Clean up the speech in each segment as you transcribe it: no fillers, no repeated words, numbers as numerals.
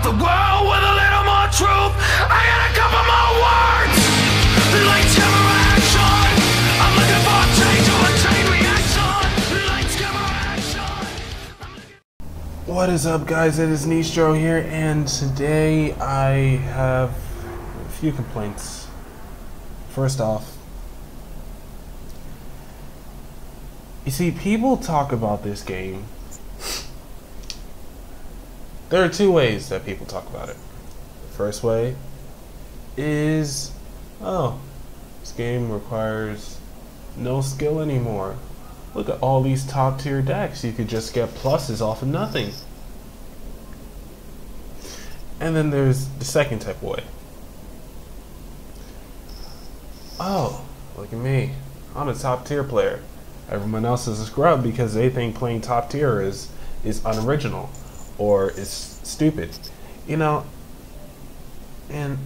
the world with a little more truth. I got a couple more words. Lights, camera, action. I'm looking for a change or a chain reaction. Lights, camera, action. What is up, guys? It is Nistro here, and today I have a few complaints. First off, you see, people talk about this game. There are two ways that people talk about it. The first way is, oh, this game requires no skill anymore. Look at all these top tier decks. You could just get pluses off of nothing. And then there's the second type of way. Oh, look at me. I'm a top tier player. Everyone else is a scrub because they think playing top tier is unoriginal or is stupid. You know, and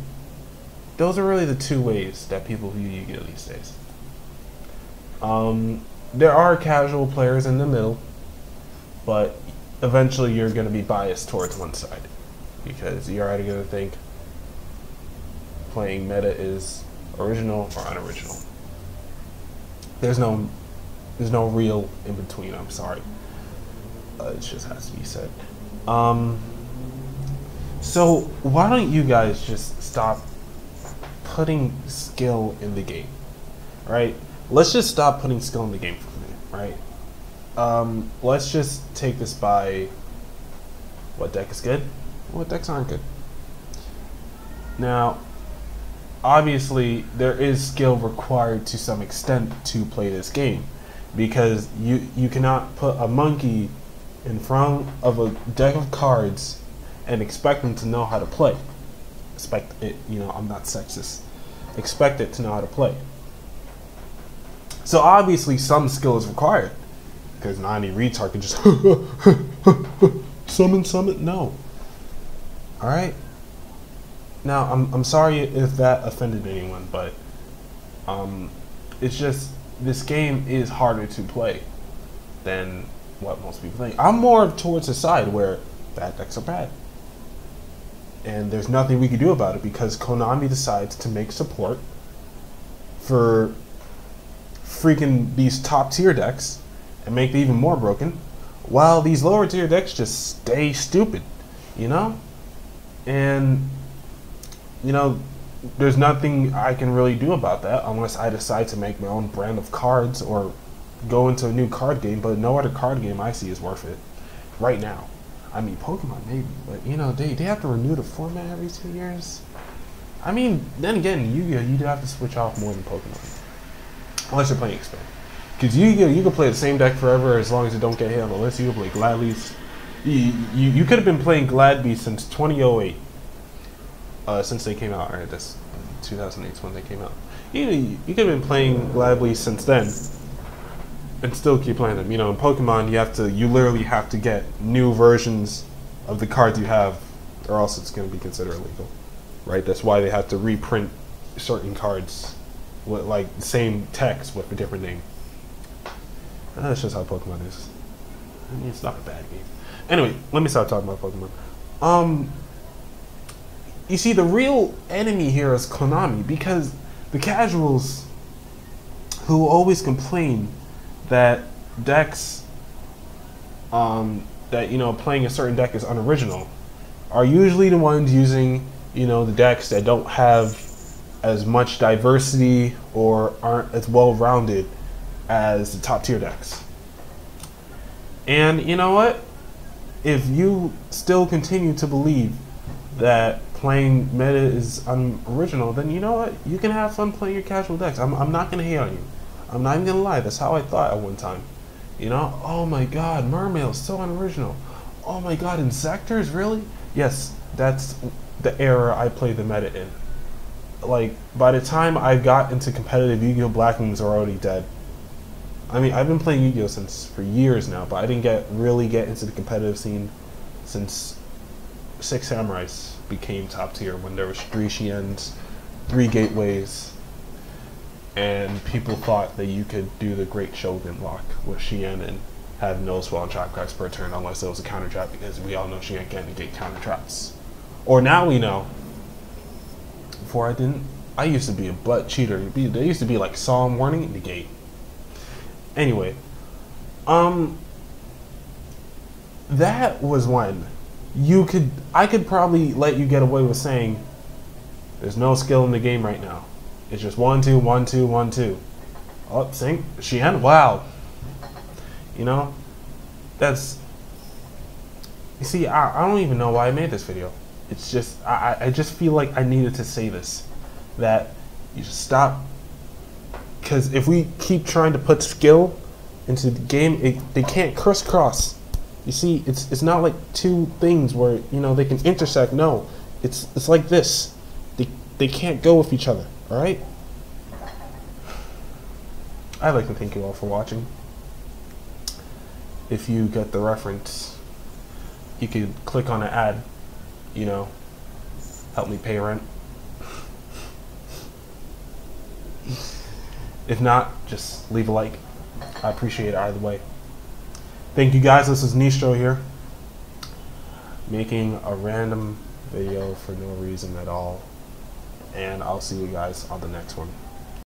those are really the two ways that people view Yu-Gi-Oh! These days. There are casual players in the middle, but eventually you're going to be biased towards one side because you're already going to think playing meta is original or unoriginal. There's no real in between. I'm sorry. It just has to be said. So why don't you guys just stop putting skill in the game, right? Let's just stop putting skill in the game for a minute, right? Let's just take this by what deck is good, what decks aren't good. Now, obviously, there is skill required to some extent to play this game, because you cannot put a monkey in front of a deck of cards and expect them to know how to play. Expect it, you know, I'm not sexist. Expect it to know how to play. So obviously some skill is required, because not any retard can just summon. No. All right. Now I'm sorry if that offended anyone, but it's just this game is harder to play than what most people think. I'm more towards the side where bad decks are bad, and there's nothing we can do about it because Konami decides to make support for freaking these top tier decks and make them even more broken, while these lower tier decks just stay stupid, you know? And you know, there's nothing I can really do about that unless I decide to make my own brand of cards or go into a new card game, but no other card game I see is worth it right now. I mean, Pokemon maybe, but you know, they have to renew the format every 2 years. I mean, then again, Yu-Gi-Oh! You do have to switch off more than Pokemon. Unless you're playing Expand. Because Yu-Gi-Oh! You can play the same deck forever as long as it don't get hit on the list. You can play Gladly's. You could have been playing Gladby since 2008. Since they came out, right? That's 2008 is when they came out. You could have been playing Gladly since then, and still keep playing them. You know, in Pokemon, you literally have to get new versions of the cards you have, or else it's going to be considered illegal, right? That's why they have to reprint certain cards with like the same text with a different name. That's just how Pokemon is. I mean, it's not a bad game. Anyway, let me stop talking about Pokemon. You see, the real enemy here is Konami, because the casuals who always complain that decks, that, you know, playing a certain deck is unoriginal, are usually the ones using, you know, the decks that don't have as much diversity or aren't as well-rounded as the top tier decks. And you know what? If you still continue to believe that playing meta is unoriginal, then you know what? You can have fun playing your casual decks. I'm not gonna hate on you. I'm not even gonna lie. That's how I thought at one time. You know? Oh my God, Mermail is so unoriginal. Oh my God, Insectors, really? Yes, that's the era I played the meta in. Like, by the time I got into competitive, Yu-Gi-Oh! Black Moons are already dead. I mean, I've been playing Yu-Gi-Oh! For years now, but I didn't really get into the competitive scene since Six Samurais became top tier, when there was 3 Xians, 3 Gateways, and people thought that you could do the Great Shogun block with Xian and have no swell and trap cards per turn unless it was a counter trap, because we all know Xian can't negate counter traps. Or now we know. Before I didn't. I used to be a butt cheater. There used to be like Psalm warning, negate. Anyway, that was when I could probably let you get away with saying there's no skill in the game right now. It's just 1 2 1 2 1 2. Oh, sync. Sheehan. Wow. You know, that's. You see, I don't even know why I made this video. It's just I just feel like I needed to say this, that you just stop. Because if we keep trying to put skill into the game, they can't crisscross. You see, it's not like two things where they can intersect. No, it's like this. They can't go with each other. All right. I'd like to thank you all for watching. If you get the reference, you could click on an ad. Help me pay rent. If not, just leave a like. I appreciate it either way. Thank you guys. This is Nistro here, making a random video for no reason at all. And I'll see you guys on the next one.